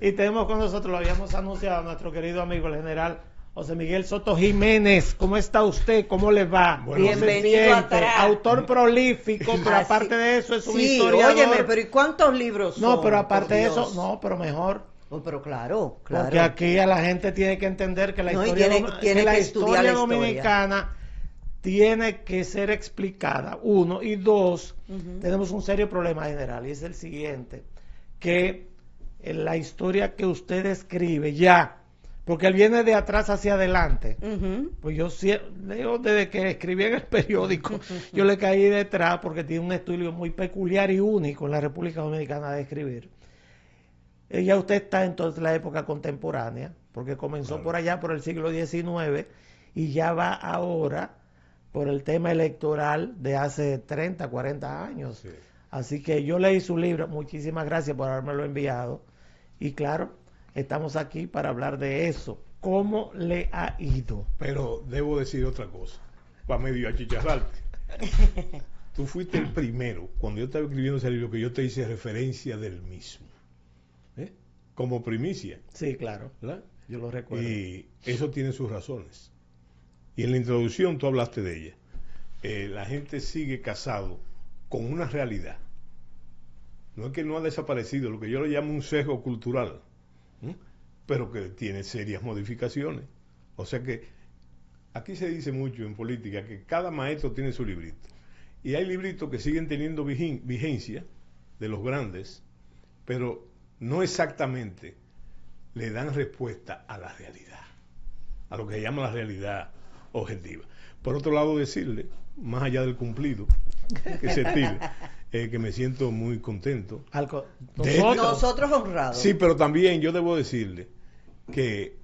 Y tenemos con nosotros, lo habíamos anunciado, a nuestro querido amigo el general José Miguel Soto Jiménez. ¿Cómo está usted? ¿Cómo le va? Bueno, bienvenido atrás. Autor prolífico, pero aparte de eso es un sí, historiador. Óyeme, pero ¿y cuántos libros son? No, pero aparte de eso, no, pero mejor. Oh, pero claro. Porque aquí a la gente tiene que entender que la historia dominicana tiene que ser explicada, uno, y dos, tenemos un serio problema general, y es el siguiente, que la historia que usted escribe ya, porque él viene de atrás hacia adelante, pues yo desde que escribí en el periódico, yo le caí detrás porque tiene un estilo muy peculiar y único en la República Dominicana de escribir. Ya usted está entonces en la época contemporánea, porque comenzó por allá por el siglo XIX y ya va ahora por el tema electoral de hace 30, 40 años. Sí. Así que yo leí su libro, muchísimas gracias por habérmelo enviado. Y claro, estamos aquí para hablar de eso. ¿Cómo le ha ido? Pero debo decir otra cosa, para medio achicharrarte. Tú fuiste el primero, cuando yo estaba escribiendo ese libro, que yo te hice referencia del mismo. Como primicia. Sí, claro. ¿Verdad? Yo lo recuerdo. Y eso tiene sus razones. Y en la introducción tú hablaste de ella. La gente sigue casado con una realidad. No es que no ha desaparecido, lo que yo le llamo un sesgo cultural, pero que tiene serias modificaciones. O sea que aquí se dice mucho en política que cada maestro tiene su librito. Y hay libritos que siguen teniendo vigencia de los grandes, pero no exactamente le dan respuesta a la realidad, a lo que se llama la realidad objetiva. Por otro lado, decirle, más allá del cumplido que se tire, que me siento muy contento. Nosotros honrados. Sí, pero también yo debo decirle que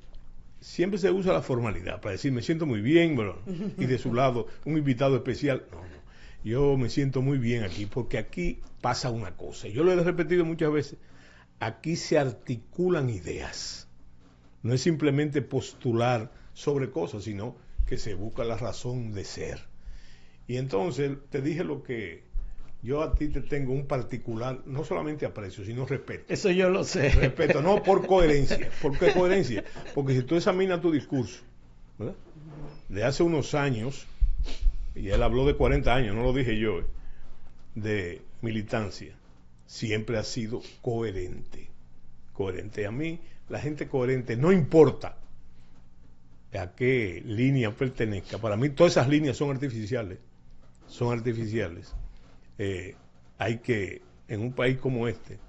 siempre se usa la formalidad para decir, me siento muy bien, bueno, y de su lado, un invitado especial. No, yo me siento muy bien aquí, porque aquí pasa una cosa. Yo lo he repetido muchas veces. Aquí se articulan ideas. No es simplemente postular sobre cosas, sino que se busca la razón de ser. Y entonces te dije lo que yo a ti te tengo un particular, no solamente aprecio, sino respeto. Eso yo lo sé. Respeto, no por coherencia. ¿Por qué coherencia? Porque si tú examinas tu discurso, ¿verdad?, de hace unos años, y él habló de 40 años, no lo dije yo, de militancia, siempre ha sido coherente. Coherente. A mí, la gente coherente, no importa a qué línea pertenezca. Para mí, todas esas líneas son artificiales. Son artificiales. Hay que, en un país como este,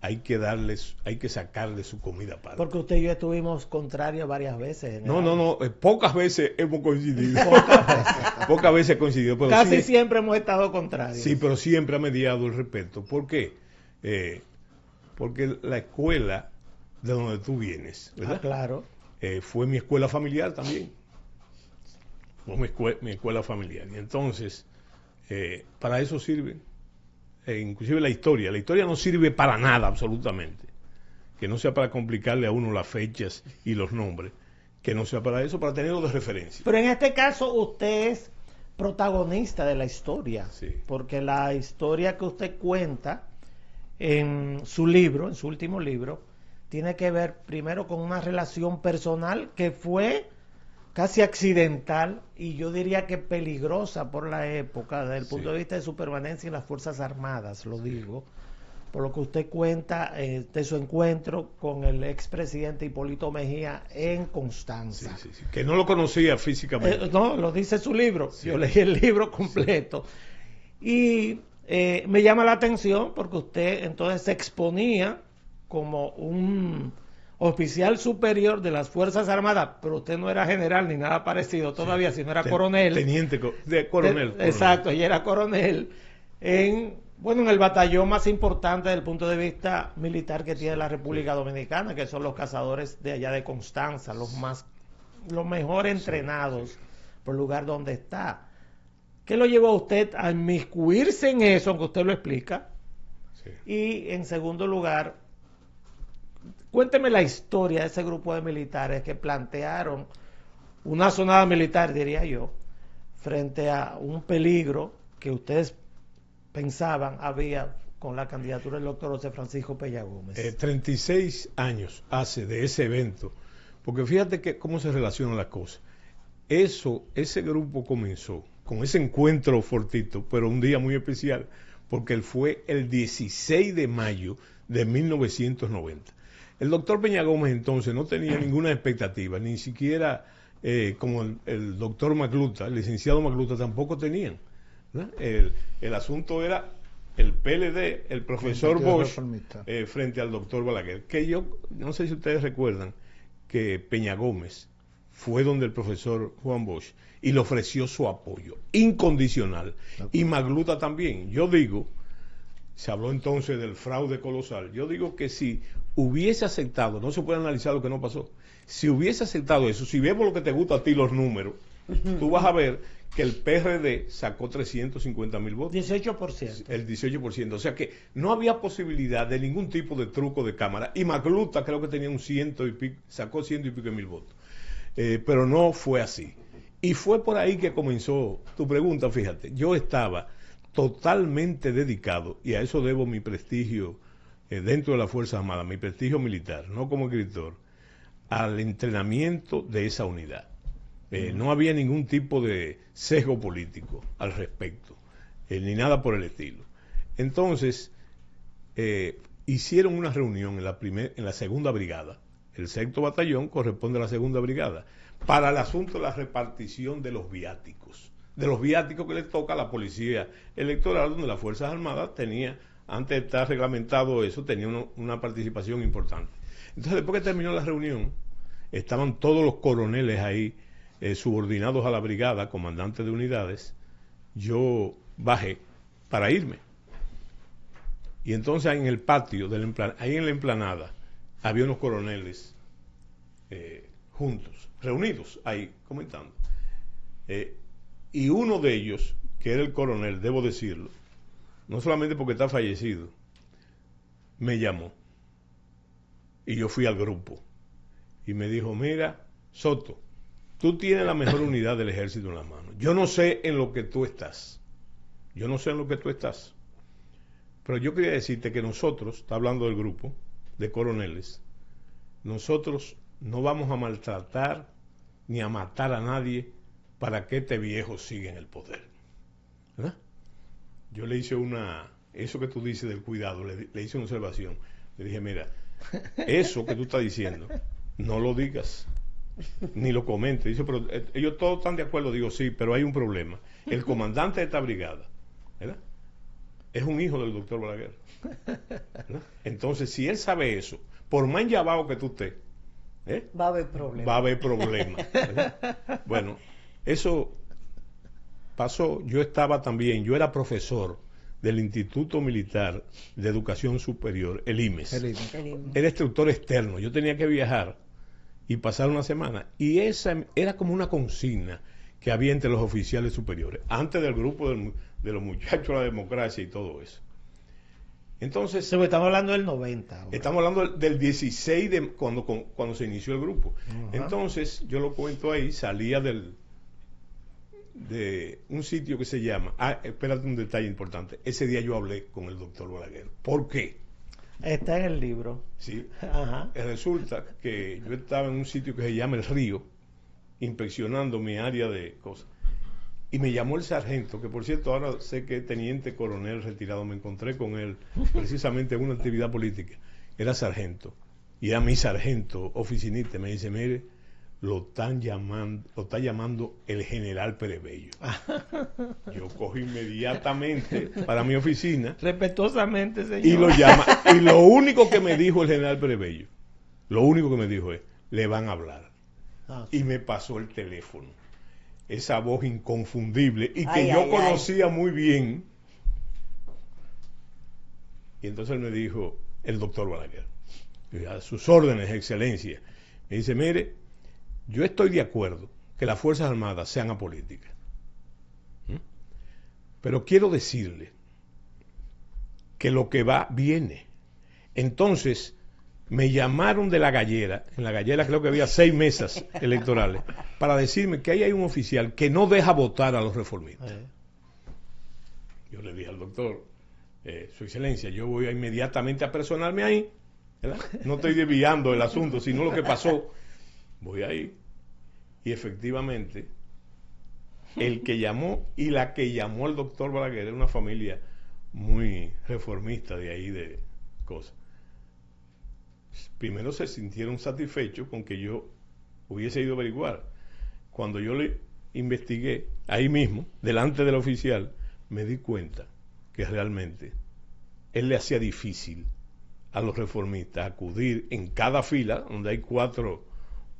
hay que sacarle su comida aparte. Porque usted y yo estuvimos contrarios varias veces. No, pocas veces hemos coincidido. Pocas veces coincidido. Pero casi siempre hemos estado contrarios. Sí, pero siempre ha mediado el respeto. ¿Por qué? Porque la escuela de donde tú vienes, ¿verdad? Claro. Fue mi escuela familiar también. Fue mi escuela familiar. Y entonces, para eso sirve. Inclusive la historia no sirve para nada absolutamente, que no sea para complicarle a uno las fechas y los nombres, que no sea para eso, para tenerlo de referencia. Pero en este caso usted es protagonista de la historia, sí, porque la historia que usted cuenta en su libro, en su último libro, tiene que ver primero con una relación personal que fue casi accidental y yo diría que peligrosa por la época, desde el punto de vista de su permanencia en las Fuerzas Armadas, lo digo, por lo que usted cuenta de su encuentro con el expresidente Hipólito Mejía en Constanza. Sí. Que no lo conocía físicamente. No, lo dice su libro, yo leí el libro completo. Y me llama la atención porque usted entonces se exponía como un oficial superior de las Fuerzas Armadas, pero usted no era general ni nada parecido todavía, sino era coronel. Teniente, coronel. Exacto, y era coronel en el batallón más importante desde el punto de vista militar que tiene la República Dominicana, que son los cazadores de allá de Constanza, los mejor entrenados por el lugar donde está. ¿Qué lo llevó a usted a inmiscuirse en eso, aunque usted lo explica? Sí. Y en segundo lugar, cuénteme la historia de ese grupo de militares que plantearon una sonada militar, diría yo, frente a un peligro que ustedes pensaban había con la candidatura del doctor José Francisco Peña Gómez. 36 años hace de ese evento, porque fíjate que cómo se relacionan las cosas. Ese grupo comenzó con ese encuentro fortito, pero un día muy especial, porque él fue el 16 de mayo de 1990. El doctor Peña Gómez entonces no tenía ninguna expectativa, ni siquiera como el doctor Macluta, el licenciado Macluta tampoco tenían. El asunto era el PLD, el profesor Bosch, frente al doctor Balaguer. Que yo no sé si ustedes recuerdan que Peña Gómez fue donde el profesor Juan Bosch y le ofreció su apoyo incondicional. Y Magluta también. Yo digo, se habló entonces del fraude colosal. Yo digo que si hubiese aceptado, no se puede analizar lo que no pasó, si hubiese aceptado eso, si vemos lo que te gusta a ti, los números, tú vas a ver que el PRD sacó 350,000 votos. 18%. El 18%. O sea que no había posibilidad de ningún tipo de truco de cámara. Y Magluta creo que tenía un 100 y pico, sacó 100 y pico mil votos. Pero no fue así. Y fue por ahí que comenzó tu pregunta, fíjate. Yo estaba totalmente dedicado, y a eso debo mi prestigio dentro de las Fuerzas Armadas, mi prestigio militar, no como escritor, al entrenamiento de esa unidad. No había ningún tipo de sesgo político al respecto, ni nada por el estilo. Entonces, hicieron una reunión en la segunda brigada. El sexto batallón corresponde a la segunda brigada, para el asunto de la repartición de los viáticos que le toca a la policía electoral, donde las Fuerzas Armadas tenía, antes de estar reglamentado eso, tenía una participación importante. Entonces, después que terminó la reunión, estaban todos los coroneles ahí, subordinados a la brigada, comandantes de unidades. Yo bajé para irme. Y entonces en el patio, ahí en la explanada, había unos coroneles juntos, reunidos ahí, comentando. Y uno de ellos, que era el coronel, debo decirlo, no solamente porque está fallecido, me llamó. Y yo fui al grupo. Y me dijo, mira, Soto, tú tienes la mejor unidad del ejército en las manos. Yo no sé en lo que tú estás. Pero yo quería decirte que nosotros, está hablando del grupo de coroneles, nosotros no vamos a maltratar ni a matar a nadie para que este viejo siga en el poder. ¿Verdad? Yo le hice eso que tú dices del cuidado, le hice una observación. Le dije, mira, eso que tú estás diciendo, no lo digas, ni lo comentes. Dice, pero ellos todos están de acuerdo. Digo, sí, pero hay un problema. El comandante de esta brigada, ¿verdad?, es un hijo del doctor Balaguer, ¿verdad? Entonces, si él sabe eso, por más enllavado que tú estés, va a haber problemas. Va a haber problemas. Bueno, eso pasó. Yo era profesor del Instituto Militar de Educación Superior, el IMES. Era instructor externo. Yo tenía que viajar y pasar una semana. Y esa era como una consigna que había entre los oficiales superiores, antes del grupo de los muchachos de la democracia y todo eso. Entonces, estamos hablando del 90. Ahora. Estamos hablando del 16 cuando se inició el grupo. Entonces, yo lo cuento ahí, salía de un sitio que se llama... espérate, un detalle importante. Ese día yo hablé con el doctor Balaguer. ¿Por qué? Está en el libro. Sí. Ajá. Resulta que yo estaba en un sitio que se llama El Río, inspeccionando mi área de cosas. Y me llamó el sargento, que por cierto ahora sé que es teniente coronel retirado, me encontré con él precisamente en una actividad política. Era sargento, y era mi sargento oficinista. Me dice, mire, lo está llamando el general Pérez Bello. Yo cogí inmediatamente para mi oficina. Respetuosamente, señor. Y lo llama. Y lo único que me dijo el general Pérez Bello, es, le van a hablar. Sí. Y me pasó el teléfono. Esa voz inconfundible y que yo conocía muy bien. Y entonces me dijo, el doctor Balaguer, a sus órdenes, excelencia. Me dice, mire, yo estoy de acuerdo que las Fuerzas Armadas sean apolíticas. Pero quiero decirle que lo que va, viene. Entonces, me llamaron de la gallera, en la gallera creo que había 6 mesas electorales, para decirme que ahí hay un oficial que no deja votar a los reformistas. Yo le dije al doctor, Su Excelencia, yo voy inmediatamente a personarme ahí, ¿verdad? No estoy desviando el asunto, sino lo que pasó. Voy ahí y efectivamente el que llamó y la que llamó al doctor Balaguer era una familia muy reformista de ahí de cosas. Primero se sintieron satisfechos con que yo hubiese ido a averiguar. Cuando yo le investigué ahí mismo, delante del oficial, me di cuenta que realmente él le hacía difícil a los reformistas acudir en cada fila, donde hay 4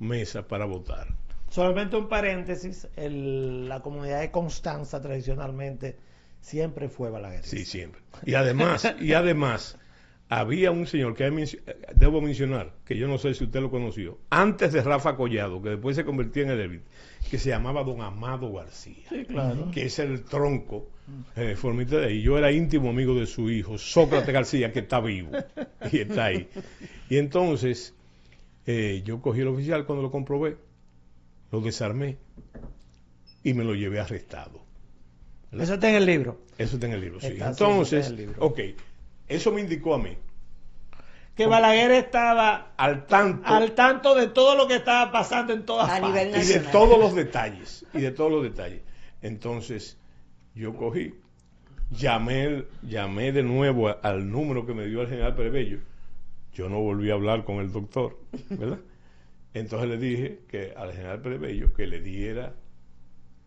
mesas para votar. Solamente un paréntesis, la comunidad de Constanza tradicionalmente siempre fue balaguerista. Sí, siempre. Y además, había un señor que debo mencionar, que yo no sé si usted lo conoció, antes de Rafa Collado, que después se convirtió en el élite, que se llamaba don Amado García. Sí, claro. Que es el tronco reformista de ahí. Yo era íntimo amigo de su hijo, Sócrates García, que está vivo y está ahí. Y entonces, yo cogí el oficial cuando lo comprobé, lo desarmé y me lo llevé arrestado. ¿Verdad? Eso está en el libro. Eso está en el libro, sí. Entonces, ok, eso me indicó a mí que Balaguer estaba al tanto de todo lo que estaba pasando en todas partes. Y de todos los detalles. Entonces, yo cogí, llamé de nuevo al número que me dio el general Pérez Bello. Yo no volví a hablar con el doctor, ¿verdad? Entonces le dije al general Pérez Bello que le diera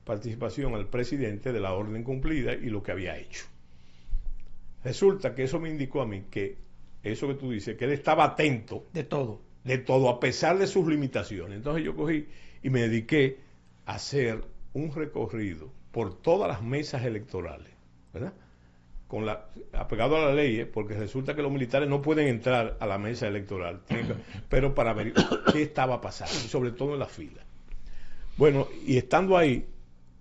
participación al presidente de la orden cumplida y lo que había hecho. Resulta que eso me indicó a mí que eso que tú dices, que él estaba atento de todo, a pesar de sus limitaciones. Entonces yo cogí y me dediqué a hacer un recorrido por todas las mesas electorales, ¿verdad? Apegado a la ley, porque resulta que los militares no pueden entrar a la mesa electoral, pero para ver qué estaba pasando, y sobre todo en la fila. Bueno, y estando ahí,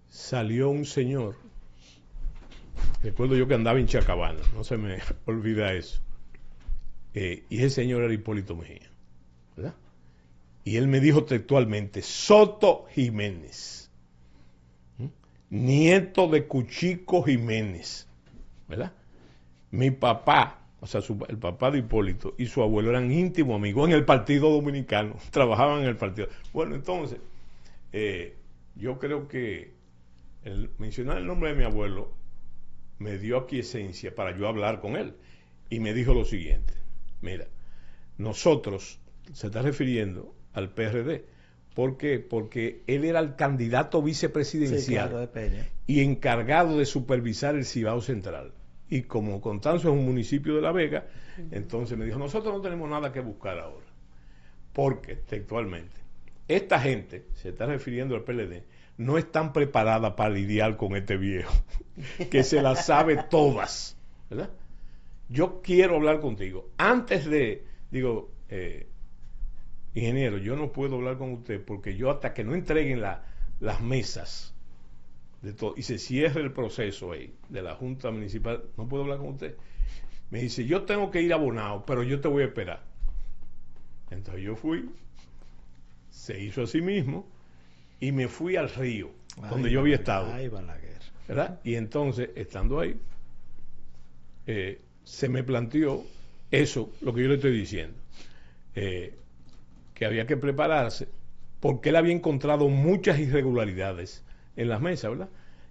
salió un señor, recuerdo yo que andaba en Chacabana, no se me olvida eso, y ese señor era Hipólito Mejía, ¿verdad? Y él me dijo textualmente, Soto Jiménez, nieto de Cuchico Jiménez, ¿verdad? Mi papá, o sea, el papá de Hipólito y su abuelo eran íntimos amigos en el Partido Dominicano, trabajaban en el partido. Bueno, entonces, yo creo que mencionar el nombre de mi abuelo me dio aquiescencia para yo hablar con él. Y me dijo lo siguiente, mira, nosotros, se está refiriendo al PRD, ¿por qué? Porque él era el candidato vicepresidencial, sí, claro, de Peña, y encargado de supervisar el Cibao Central. Y como Constanzo es un municipio de La Vega, entonces me dijo, nosotros no tenemos nada que buscar ahora. Porque, textualmente, esta gente, se está refiriendo al PLD, no están preparadas para lidiar con este viejo, que se las sabe todas, ¿verdad? Yo quiero hablar contigo. Antes de, ingeniero, yo no puedo hablar con usted porque yo hasta que no entreguen las mesas de todo y se cierre el proceso ahí de la Junta Municipal, no puedo hablar con usted. Me dice, yo tengo que ir a Bonao, pero yo te voy a esperar. Entonces yo fui, se hizo así mismo y me fui al río, donde yo había estado. ¿Verdad? Y entonces, estando ahí, se me planteó eso, lo que yo le estoy diciendo, que había que prepararse porque él había encontrado muchas irregularidades en las mesas, ¿verdad?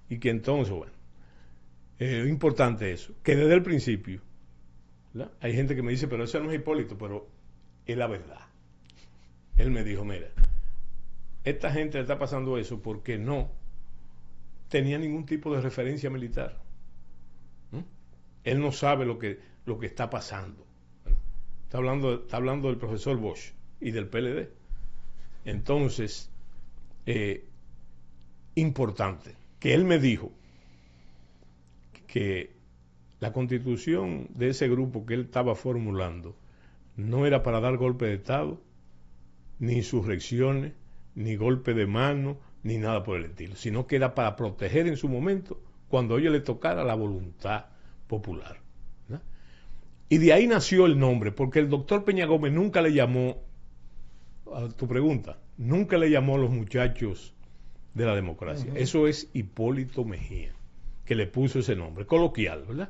Y que entonces, bueno, es importante eso, que desde el principio, ¿verdad? Hay gente que me dice, pero eso no es Hipólito, pero es la verdad. Él me dijo, mira, esta gente le está pasando eso porque no tenía ningún tipo de referencia militar. Él no sabe lo que está pasando. Está hablando del profesor Bosch y del PLD. Entonces, importante, que él me dijo que la constitución de ese grupo que él estaba formulando no era para dar golpe de Estado, ni insurrecciones, ni golpe de mano, ni nada por el estilo, sino que era para proteger en su momento, cuando a ellos le tocara la voluntad popular, ¿verdad? Y de ahí nació el nombre, porque el doctor Peña Gómez nunca le llamó, a tu pregunta, nunca le llamó a los muchachos de la democracia. Eso es Hipólito Mejía, que le puso ese nombre, coloquial, ¿verdad?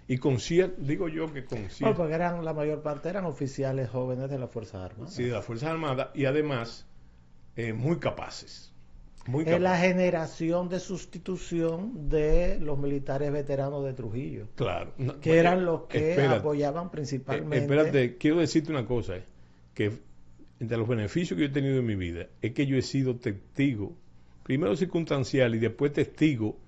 Y con cierto, digo yo que con cierto... No, porque la mayor parte eran oficiales jóvenes de las Fuerzas Armadas. Sí, de las Fuerzas Armadas, y además muy capaces. Es la generación de sustitución de los militares veteranos de Trujillo. Claro. Que eran los que apoyaban principalmente. Espérate, quiero decirte una cosa, que entre los beneficios que yo he tenido en mi vida es que yo he sido testigo, primero circunstancial y después testigo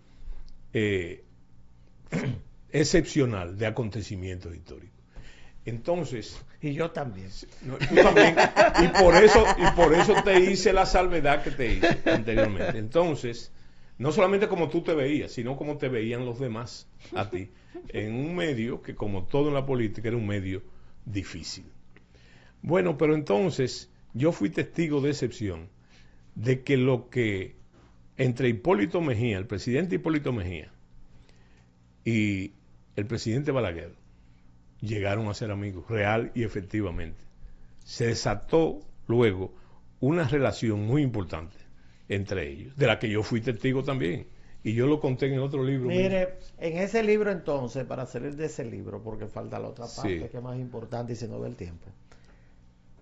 excepcional de acontecimientos históricos. Entonces, y yo también. No, tú también. Y por eso te hice la salvedad que te hice anteriormente. Entonces, no solamente como tú te veías, sino como te veían los demás a ti, en un medio que, como todo en la política, era un medio difícil. Bueno, pero entonces yo fui testigo de excepción de que lo que entre Hipólito Mejía, el presidente Hipólito Mejía, y el presidente Balaguer llegaron a ser amigos, real y efectivamente. Se desató luego una relación muy importante entre ellos, de la que yo fui testigo también. Y yo lo conté en otro libro. Mire, en ese libro entonces, para salir de ese libro, porque falta la otra parte, sí, que es más importante y se nos ve el tiempo.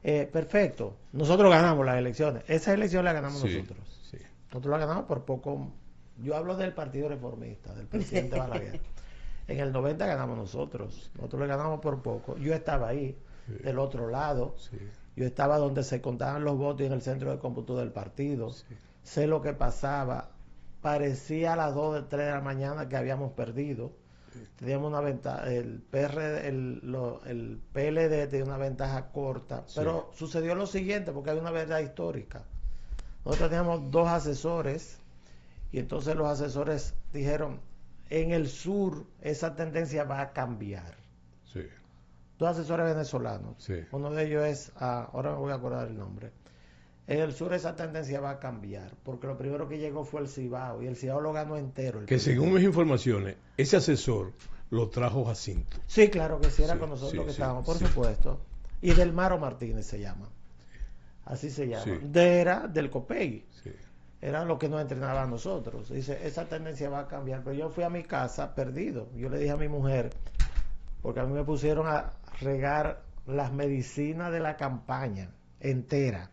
Perfecto, nosotros ganamos las elecciones. Esas elecciones las ganamos nosotros. Sí. Nosotros las ganamos por poco. Yo hablo del Partido Reformista, del presidente Balaguer. En el 90 ganamos nosotros le ganamos por poco. Yo estaba ahí, del otro lado. Yo estaba donde se contaban los votos en el centro de cómputo del partido. Sé lo que pasaba. Parecía a las 2 o 3 de la mañana que habíamos perdido. Teníamos una ventaja, el PLD tenía una ventaja corta, pero sucedió lo siguiente, porque hay una verdad histórica. Nosotros teníamos 2 asesores, y entonces los asesores dijeron, en el sur esa tendencia va a cambiar. 2 asesores venezolanos. Uno de ellos es, ahora me voy a acordar el nombre. En el sur esa tendencia va a cambiar, porque lo primero que llegó fue el Cibao, y el Cibao lo ganó entero. Que según mis informaciones, ese asesor lo trajo Jacinto. Sí, claro que sí, era con nosotros que estábamos, por supuesto. Y del Maro Martínez se llama. Así se llama. Era del COPEI. Era lo que nos entrenaba a nosotros. Dice, esa tendencia va a cambiar. Pero yo fui a mi casa perdido. Yo le dije a mi mujer, porque a mí me pusieron a regar las medicinas de la campaña entera.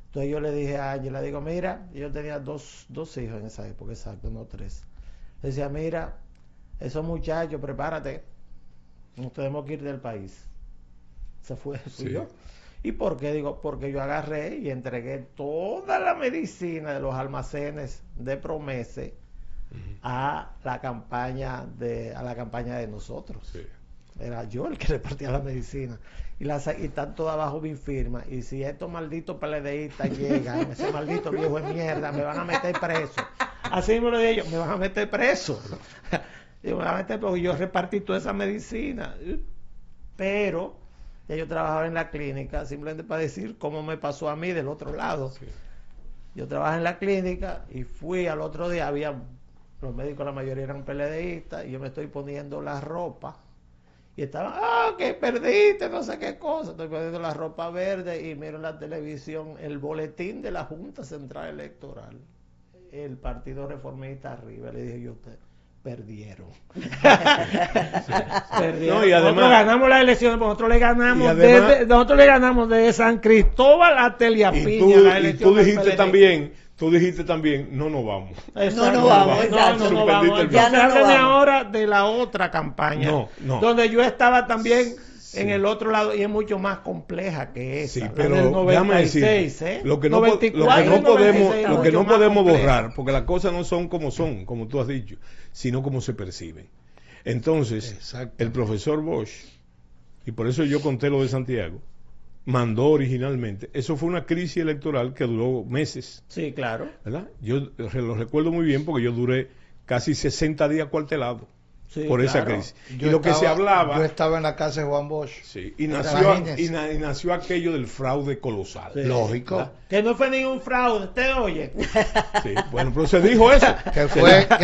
Entonces yo le dije a Ángela, digo, mira, yo tenía dos hijos en esa época, exacto, no 3. Le decía, mira, esos muchachos, prepárate, nos tenemos que ir del país. Se fui yo. ¿Y por qué? Digo, porque yo agarré y entregué toda la medicina de los almacenes de Promese a la campaña de nosotros. Era yo el que repartía la medicina. Y están todas bajo mi firma. Y si estos malditos PLDistas llegan, ese maldito viejo de mierda, me van a meter preso. Así me lo dije yo, me van a meter preso. Me van a meter porque yo repartí toda esa medicina. Pero ya yo trabajaba en la clínica, simplemente para decir cómo me pasó a mí del otro lado. Yo trabajaba en la clínica y fui al otro día, los médicos la mayoría eran PLDistas, y yo me estoy poniendo la ropa. Y estaban, que perdiste, no sé qué cosa. Estoy poniendo la ropa verde y miro en la televisión el boletín de la Junta Central Electoral. El Partido Reformista arriba. Le dije yo a usted, perdieron. Perdieron. No, y además, nosotros ganamos las elecciones, nosotros le ganamos desde San Cristóbal a Teliapiña. Y tú dijiste también, no nos vamos. Exacto. No nos vamos. Ya no háblame ahora de la otra campaña, donde yo estaba también en el otro lado, y es mucho más compleja que esa. Sí, pero del 96, lo que no podemos borrar, porque las cosas no son, como tú has dicho, sino como se perciben. Entonces, el profesor Bosch, y por eso yo conté lo de Santiago, mandó originalmente. Eso fue una crisis electoral que duró meses. Sí, claro. ¿Verdad? Yo lo recuerdo muy bien porque yo duré casi 60 días cuartelado por esa crisis. Yo estaba en la casa de Juan Bosch. Sí, y nació aquello del fraude colosal. Sí, lógico. ¿Verdad? Que no fue ningún fraude, ¿usted oye? Sí, bueno, pero se dijo eso. que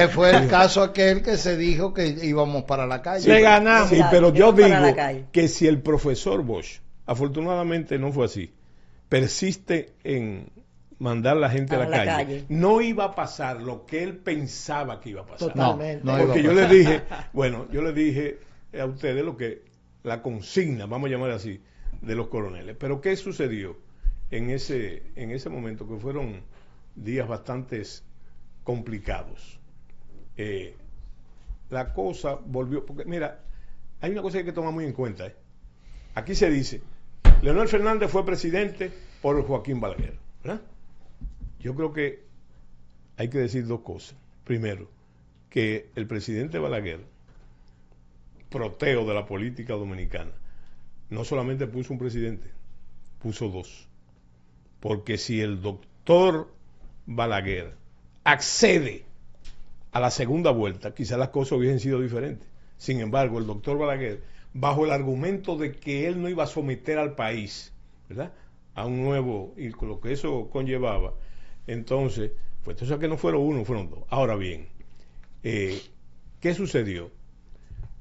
fue el caso aquel que se dijo que íbamos para la calle. Le ganamos. Sí, pero yo digo que si el profesor Bosch, afortunadamente no fue así, persiste en mandar a la gente a la calle, no iba a pasar lo que él pensaba que iba a pasar. Totalmente. Porque yo le dije, yo le dije a ustedes la consigna, vamos a llamar así, de los coroneles. Pero ¿qué sucedió en ese momento? Que fueron días bastante complicados. La cosa volvió, porque mira, hay una cosa que hay que tomar muy en cuenta. Aquí se dice, Leonel Fernández fue presidente por Joaquín Balaguer, ¿verdad? Yo creo que hay que decir dos cosas. Primero, que el presidente Balaguer, proteo de la política dominicana, no solamente puso un presidente, puso dos. Porque si el doctor Balaguer accede a la segunda vuelta, quizás las cosas hubiesen sido diferentes. Sin embargo, el doctor Balaguer, bajo el argumento de que él no iba a someter al país, ¿verdad?, a un nuevo, y con lo que eso conllevaba, entonces, pues entonces que no fueron uno, fueron dos. Ahora bien, ¿qué sucedió?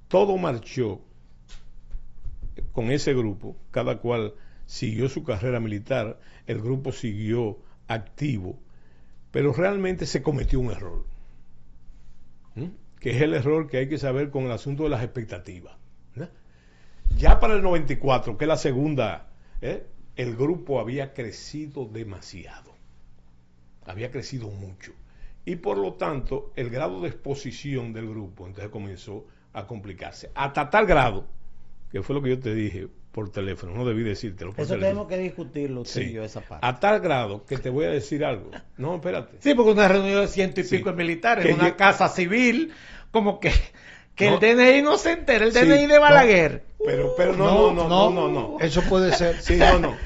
Todo marchó con ese grupo, cada cual siguió su carrera militar, el grupo siguió activo, pero realmente se cometió un error, que es el error que hay que saber con el asunto de las expectativas, ¿verdad? Ya para el 94, que es la segunda, el grupo había crecido demasiado, había crecido mucho, y por lo tanto el grado de exposición del grupo entonces comenzó a complicarse, hasta tal grado, que fue lo que yo te dije por teléfono, no debí decírtelo por eso teléfono. Tenemos que discutirlo usted y yo, esa parte. A tal grado que te voy a decir algo. No, espérate. Sí, porque una reunión de 100 y pico de militares en una casa civil, como que no, el DNI no se entera, el DNI de Balaguer. Pero no. Eso puede ser. Sí, no.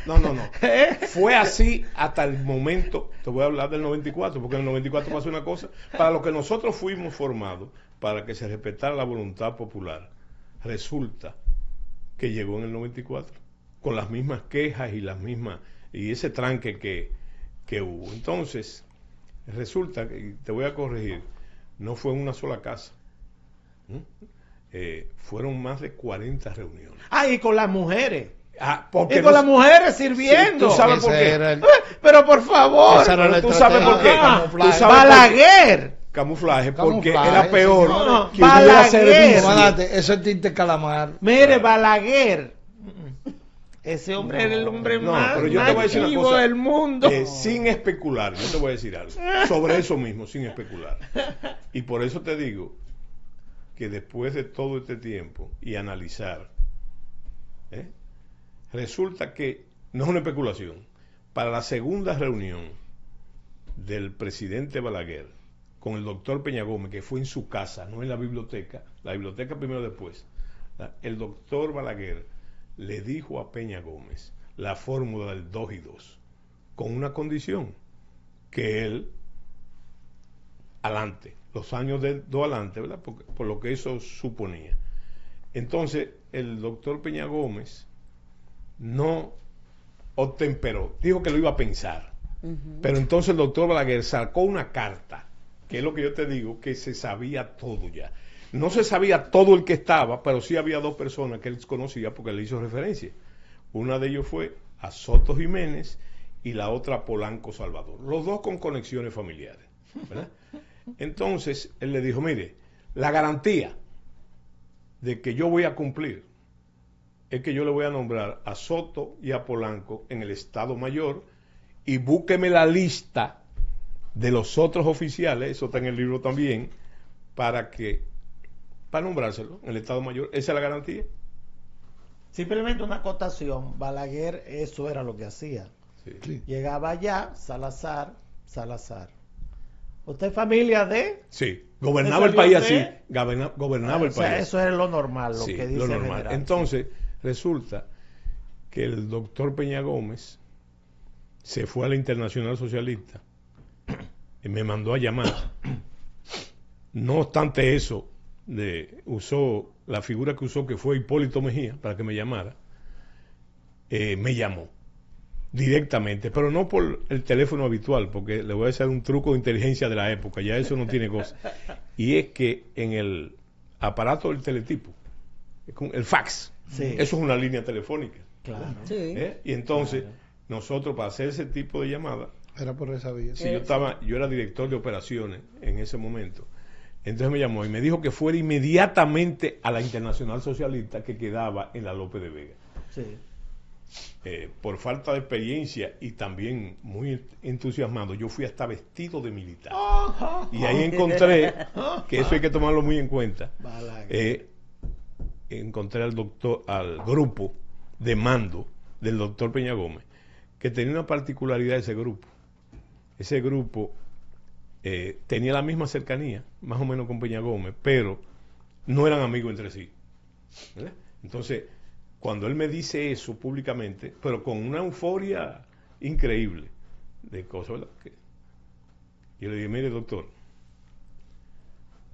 Fue así hasta el momento, te voy a hablar del 94, porque en el 94 pasó una cosa, para lo que nosotros fuimos formados, para que se respetara la voluntad popular, resulta que llegó en el 94, con las mismas quejas y ese tranque que hubo. Entonces, resulta que, te voy a corregir, no fue en una sola casa. Fueron más de 40 reuniones. Y con las mujeres. Porque con las mujeres sirviendo. Sí, ¿tú sabes por qué? Pero por favor. ¿Tú sabes por qué? Balaguer. Camuflaje, porque era peor. No, Balaguer. Eso es tinte calamar. Mire, Balaguer. Ese hombre era el hombre más activo del mundo. Sin especular, yo te voy a decir algo. Sobre eso mismo, sin especular. Y por eso te digo que después de todo este tiempo y analizar, resulta que no es una especulación. Para la segunda reunión del presidente Balaguer con el doctor Peña Gómez, que fue en su casa, no en la biblioteca primero después, el doctor Balaguer le dijo a Peña Gómez la fórmula del 2 y 2, con una condición, que él adelante, los años del 2 adelante, ¿verdad? Por lo que eso suponía. Entonces, el doctor Peña Gómez no obtemperó, dijo que lo iba a pensar, pero entonces el doctor Balaguer sacó una carta, que es lo que yo te digo, que se sabía todo ya. No se sabía todo el que estaba, pero sí había dos personas que él conocía porque le hizo referencia. Una de ellos fue a Soto Jiménez y la otra a Polanco Salvador. Los dos con conexiones familiares, ¿verdad? Entonces, él le dijo, mire, la garantía de que yo voy a cumplir es que yo le voy a nombrar a Soto y a Polanco en el Estado Mayor y búsqueme la lista de los otros oficiales, eso está en el libro también, para nombrárselo en el Estado Mayor. Esa es la garantía. Simplemente una acotación. Balaguer, eso era lo que hacía. Sí. Llegaba allá, Salazar. ¿Usted es familia de? Sí, gobernaba el país así. Gobernaba el país. Eso era lo normal, lo que dice lo normal. General. Entonces, resulta que el doctor Peña Gómez se fue a la Internacional Socialista y me mandó a llamar. No obstante eso, usó la figura que usó, que fue Hipólito Mejía, para que me llamara. Me llamó directamente, pero no por el teléfono habitual, porque le voy a hacer un truco de inteligencia de la época, ya eso no tiene cosa. Y es que en el aparato del teletipo, el fax, eso es una línea telefónica. Claro. Y entonces, nosotros para hacer ese tipo de llamada, Era por esa vía. Sí, yo era director de operaciones en ese momento. Entonces me llamó y me dijo que fuera inmediatamente a la Internacional Socialista que quedaba en la López de Vega. Sí. Por falta de experiencia y también muy entusiasmado, yo fui hasta vestido de militar. Y ahí encontré, que eso hay que tomarlo muy en cuenta, encontré al grupo de mando del doctor Peña Gómez, que tenía una particularidad ese grupo. Ese grupo tenía la misma cercanía, más o menos con Peña Gómez, pero no eran amigos entre sí. ¿Verdad? Entonces, cuando él me dice eso públicamente, pero con una euforia increíble de cosas, ¿verdad? Yo le dije, mire doctor,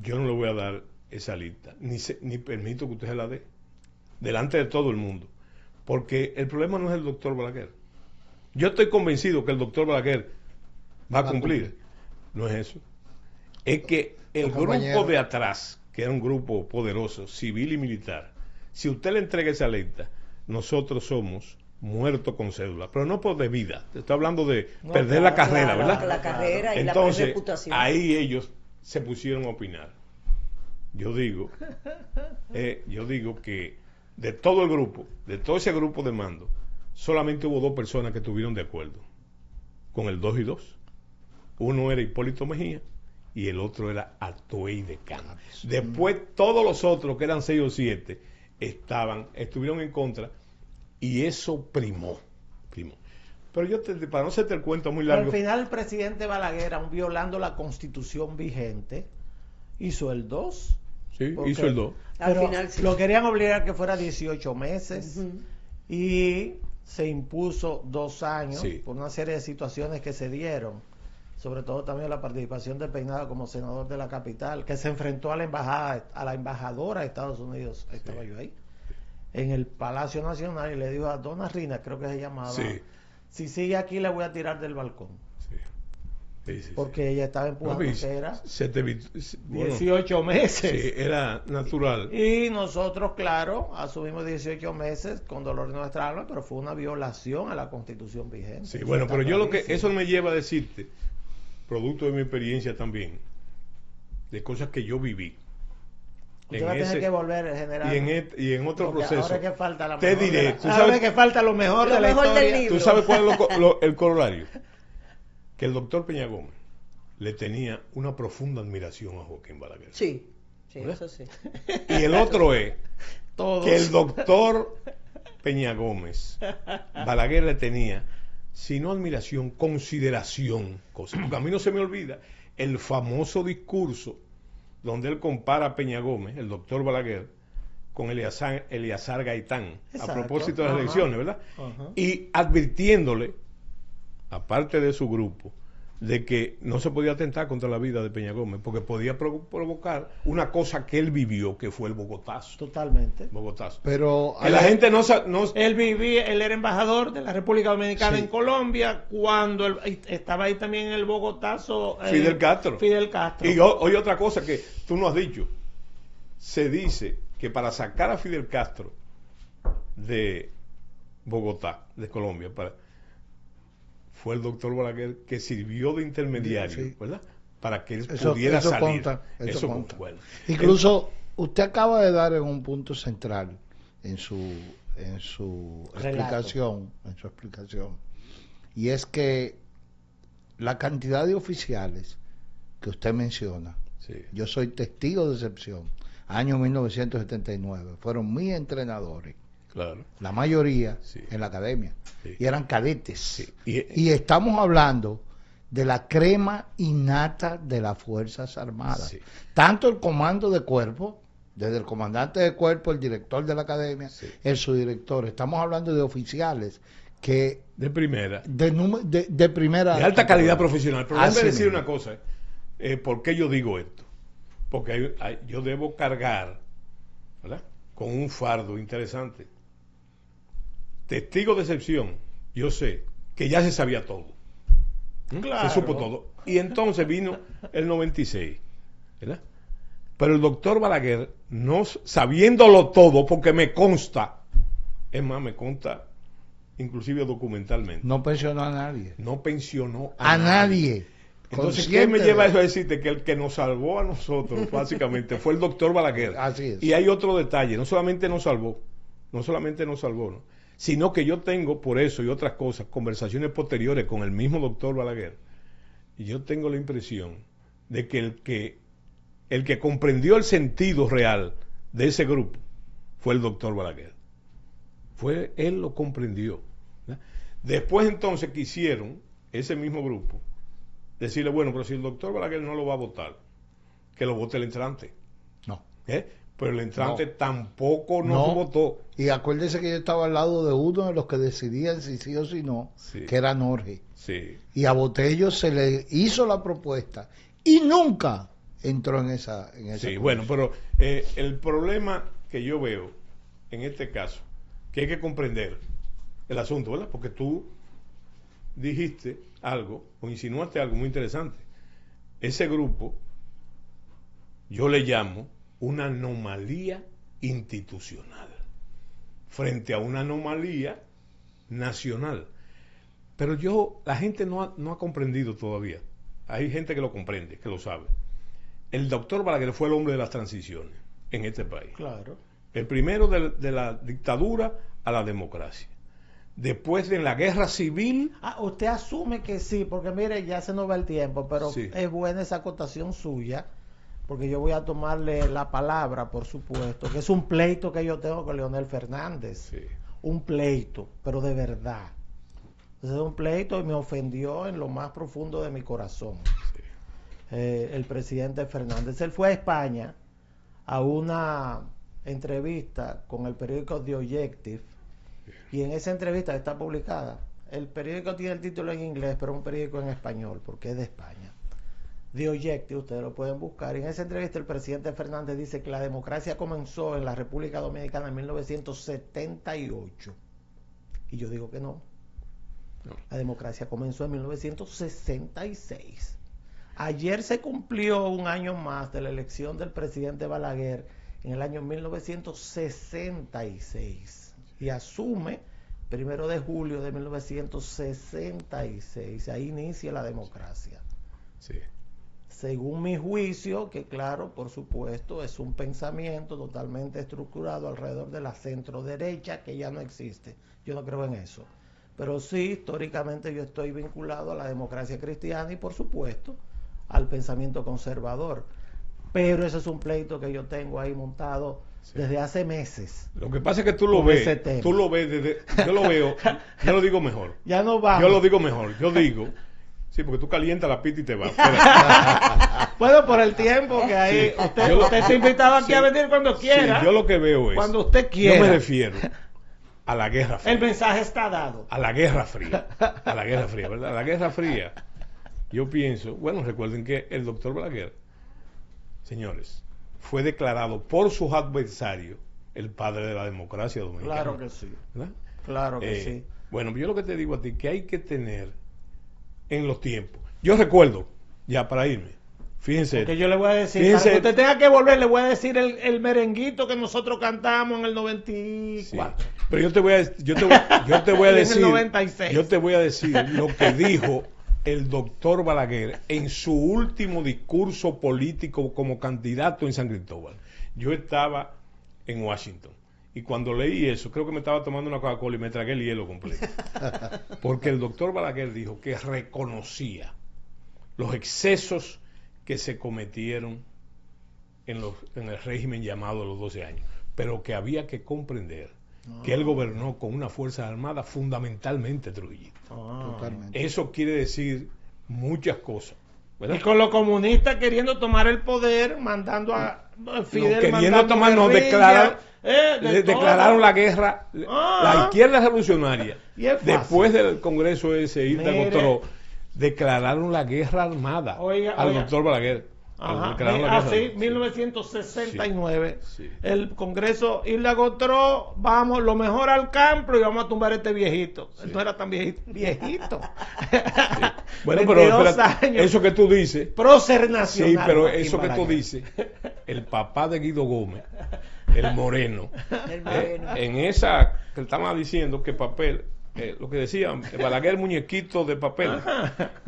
yo no le voy a dar esa lista, ni permito que usted se la dé, delante de todo el mundo, porque el problema no es el doctor Balaguer. Yo estoy convencido que el doctor Balaguer va a cumplir. No es eso. Es que el grupo de atrás, que era un grupo poderoso, civil y militar, si usted le entrega esa lista, nosotros somos muertos con cédula, pero no por de vida. Te estoy hablando de perder la carrera, ¿verdad? La carrera y entonces, la reputación. Ahí ellos se pusieron a opinar. Yo digo que de todo el grupo, de todo ese grupo de mando, solamente hubo 2 personas que estuvieron de acuerdo con el 2 y 2. Uno era Hipólito Mejía y el otro era Atoey de Cano. Después todos los otros, que eran 6 o 7, estuvieron en contra, y eso primó. Pero yo, para no hacerte el cuento muy largo, al final el presidente Balaguer, aun violando la Constitución vigente, hizo el 2. Sí, hizo el 2. Pero al final, sí, lo querían obligar a que fuera 18 meses y se impuso 2 años por una serie de situaciones que se dieron, sobre todo también la participación de Peinado como senador de la capital, que se enfrentó a la embajadora de Estados Unidos, estaba yo ahí, en el Palacio Nacional, y le dijo a Donna Rina, creo que se llamaba, si sigue aquí le voy a tirar del balcón. Porque ella estaba empujando que era 18 meses. Sí, era natural. Y nosotros, claro, asumimos 18 meses con dolor en nuestra alma, pero fue una violación a la Constitución vigente. Sí, bueno, pero yo eso me lleva a decirte, producto de mi experiencia también, de cosas que yo viví. Usted va a tener que volver, general. Y en otro proceso. Ahora que falta la te diré. Ahora que falta lo mejor de la historia. ¿Tú sabes cuál es el corolario? Que el doctor Peña Gómez le tenía una profunda admiración a Joaquín Balaguer. Sí, eso sí. Y el otro es que el doctor Peña Gómez, Balaguer le tenía, si no admiración, consideración, porque a mí no se me olvida el famoso discurso donde él compara a Peña Gómez, el doctor Balaguer, con Eleazar Gaitán, a propósito de las elecciones, ¿verdad? Y advirtiéndole, aparte de su grupo, de que no se podía atentar contra la vida de Peña Gómez, porque podía provocar una cosa que él vivió, que fue el Bogotazo. Totalmente. Bogotazo. Pero que la gente no él era embajador de la República Dominicana en Colombia cuando estaba ahí también en el Bogotazo. Fidel Castro. Y hoy otra cosa que tú no has dicho. Se dice que para sacar a Fidel Castro de Bogotá, de Colombia, fue el doctor Balaguer que sirvió de intermediario, ¿verdad? Para que él pudiera salir. Eso conta. Bueno. Incluso usted acaba de dar en un punto central en su explicación, y es que la cantidad de oficiales que usted menciona, yo soy testigo de excepción, año 1979, fueron mis entrenadores. Claro. La mayoría en la academia. Y eran cadetes. Y estamos hablando de la crema innata de las Fuerzas Armadas. Tanto el comando de cuerpo, desde el comandante de cuerpo, el director de la academia, el subdirector. Estamos hablando de oficiales que... De primera. De primera. De alta calidad profesional. Pero déjame decir una cosa. ¿Por qué yo digo esto? Porque yo debo cargar, ¿verdad?, con un fardo interesante. Testigo de excepción, yo sé que ya se sabía todo. Claro. Se supo todo. Y entonces vino el 96, ¿verdad? Pero el doctor Balaguer, no sabiéndolo todo, porque me consta, es más, me consta inclusive documentalmente. No pensionó a nadie. No pensionó a nadie. Entonces, ¿qué me lleva eso a decirte? Que el que nos salvó a nosotros, básicamente, fue el doctor Balaguer. Así es. Y hay otro detalle, no solamente nos salvó, ¿no? Sino que yo tengo, por eso y otras cosas, conversaciones posteriores con el mismo doctor Balaguer, y yo tengo la impresión de que el que comprendió el sentido real de ese grupo fue el doctor Balaguer. Él lo comprendió, ¿verdad? Después entonces quisieron, ese mismo grupo, decirle, bueno, pero si el doctor Balaguer no lo va a votar, que lo vote el entrante. No. Pero el entrante tampoco nos votó. Y acuérdese que yo estaba al lado de uno de los que decidían si sí o si no, que era Norge. Sí. Y a Botello se le hizo la propuesta y nunca entró en esa sí, bueno, pero el problema que yo veo en este caso, que hay que comprender el asunto, ¿verdad? Porque tú dijiste algo o insinuaste algo muy interesante. Ese grupo yo le llamo una anomalía institucional frente a una anomalía nacional. Pero la gente no ha comprendido todavía. Hay gente que lo comprende, que lo sabe. El doctor Balaguer fue el hombre de las transiciones en este país. Claro. El primero de la dictadura a la democracia. Después de la guerra civil. Usted asume que sí, porque mire, ya se nos va el tiempo, pero sí, es buena esa acotación suya, porque yo voy a tomarle la palabra, por supuesto, que es un pleito que yo tengo con Leonel Fernández. Sí. Un pleito, pero de verdad. Es un pleito y me ofendió en lo más profundo de mi corazón. Sí. El presidente Fernández. Él fue a España a una entrevista con el periódico The Objective, y en esa entrevista está publicada. El periódico tiene el título en inglés, pero es un periódico en español, porque es de España. The Objective, ustedes lo pueden buscar. Y en esa entrevista el presidente Fernández dice que la democracia comenzó en la República Dominicana en 1978. Y yo digo que no. La democracia comenzó en 1966. Ayer se cumplió un año más de la elección del presidente Balaguer en el año 1966. Y asume 1 de julio de 1966. Ahí inicia la democracia. Sí. Según mi juicio, que claro, por supuesto, es un pensamiento totalmente estructurado alrededor de la centro-derecha, que ya no existe. Yo no creo en eso. Pero sí, históricamente yo estoy vinculado a la democracia cristiana y, por supuesto, al pensamiento conservador. Pero ese es un pleito que yo tengo ahí montado desde hace meses. Lo que pasa es que tú lo ves desde, yo lo veo, yo lo digo mejor. Ya no vamos. Yo lo digo mejor, yo digo, sí, porque tú calientas la pita y te vas. Bueno, por el tiempo que hay, sí, usted está invitado aquí a venir cuando quiera. Sí, yo lo que veo es, cuando usted quiera. Yo me refiero a la Guerra Fría. El mensaje está dado. A la Guerra Fría, ¿verdad? La Guerra Fría. Yo pienso, bueno, recuerden que el doctor Balaguer, señores, fue declarado por sus adversarios el padre de la democracia dominicana. Claro que sí. ¿Verdad? Claro que sí. Bueno, yo lo que te digo a ti, que hay que tener en los tiempos. Yo recuerdo, ya para irme, fíjense. Porque yo le voy a decir, para que usted tenga que volver, le voy a decir el merenguito que nosotros cantamos en el 94. Sí, pero yo te voy a decir, yo te voy a decir, en el 96. Yo te voy a decir lo que dijo el doctor Balaguer en su último discurso político como candidato en San Cristóbal. Yo estaba en Washington y cuando leí eso, creo que me estaba tomando una Coca-Cola y me tragué el hielo completo. Porque el doctor Balaguer dijo que reconocía los excesos que se cometieron en el régimen llamado los 12 años, pero que había que comprender que él gobernó con una fuerza armada fundamentalmente trujillista. Totalmente. Eso quiere decir muchas cosas, ¿verdad? Y con los comunistas queriendo tomar el poder, mandando a Fidel, queriendo tomar, nos declararon la guerra, la izquierda revolucionaria, después del Congreso ese, Hilda Gotró, declararon la guerra armada al doctor Balaguer. Así, 1969. Sí. El Congreso Hilda Gotró, vamos, lo mejor al campo y vamos a tumbar a este viejito. Sí. Él no era tan viejito. Sí. Bueno, pero espera, eso que tú dices. Prócer nacional. Sí, pero eso que tú dices, el papá de Guido Gómez, el Moreno, en esa que estaba diciendo que papel lo que decían, Balaguer muñequito de papel.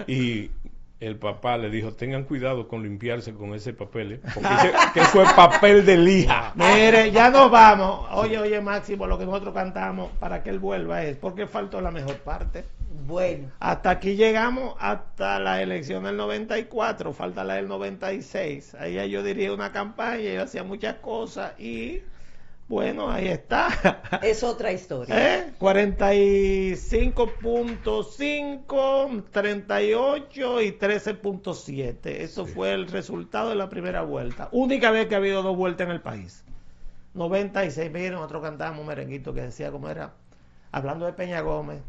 Y el papá le dijo, tengan cuidado con limpiarse con ese papel, porque dice que eso es papel de lija. Mire, ya nos vamos. Oye, Máximo, lo que nosotros cantamos para que él vuelva es porque faltó la mejor parte. Bueno. Hasta aquí llegamos, hasta la elección del 94, falta la del 96. Ahí ya yo diría una campaña, yo hacía muchas cosas y... Bueno, ahí está. Es otra historia. 45.5, 38 y 13.7. Eso fue el resultado de la primera vuelta. Única vez que ha habido dos vueltas en el país. 96, miren, nosotros cantábamos un merenguito que decía cómo era, hablando de Peña Gómez.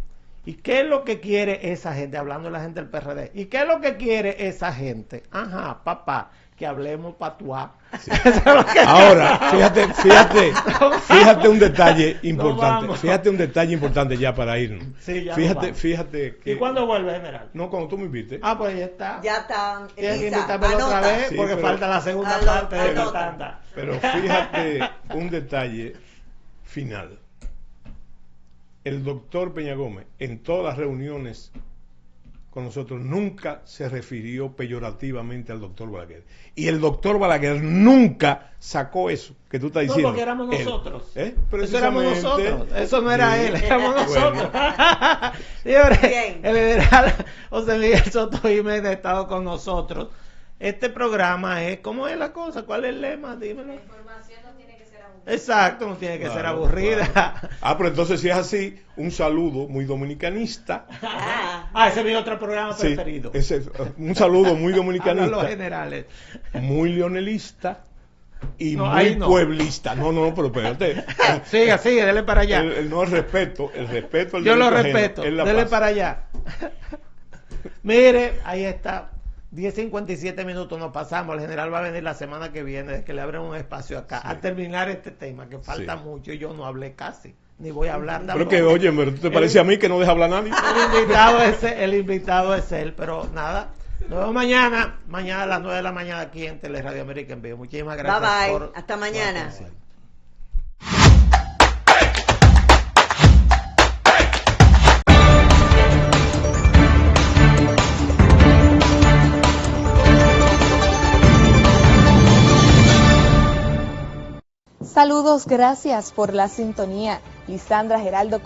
¿Y qué es lo que quiere esa gente? Hablando de la gente del PRD. ¿Y qué es lo que quiere esa gente? Ajá, papá, que hablemos patuá. Sí. Ahora, fíjate un detalle importante. Fíjate un detalle importante ya para irnos. Sí, ya fíjate que... ¿Y cuándo vuelve, general? No, cuando tú me invites. Ah, pues ya está. Ya está. Tienes que invitarme otra vez porque falta la segunda parte de la tanda. Pero fíjate un detalle final. El doctor Peña Gómez, en todas las reuniones con nosotros, nunca se refirió peyorativamente al doctor Balaguer. Y el doctor Balaguer nunca sacó eso que tú estás diciendo. No, porque éramos nosotros. Eso éramos nosotros. Eso no era él, éramos nosotros. Bueno. Señores, el general José Miguel Soto Jiménez ha estado con nosotros. Este programa es, ¿cómo es la cosa? ¿Cuál es el lema? Dímelo. Exacto, no tiene que ser aburrida. Claro. Pero entonces si es así, un saludo muy dominicanista. Ese es mi otro programa preferido. Un saludo muy dominicanista. Los generales. Muy leonelista y muy pueblista. No, pero espérate. Sigue, dele para allá. El respeto al yo lo respeto, dele para allá. Mire, ahí está. 10:57 minutos nos pasamos. El general va a venir la semana que viene, de que le abren un espacio acá, a terminar este tema, que falta mucho. Yo no hablé casi, ni voy a hablar tampoco. Pero que, oye, ¿tú te parece a mí que no deja hablar nadie? El invitado es él, pero nada. Nos vemos mañana a las 9 de la mañana aquí en Teleradio América en vivo. Muchísimas gracias. Bye. Hasta mañana. Saludos, gracias por la sintonía. Lisandra Geraldo.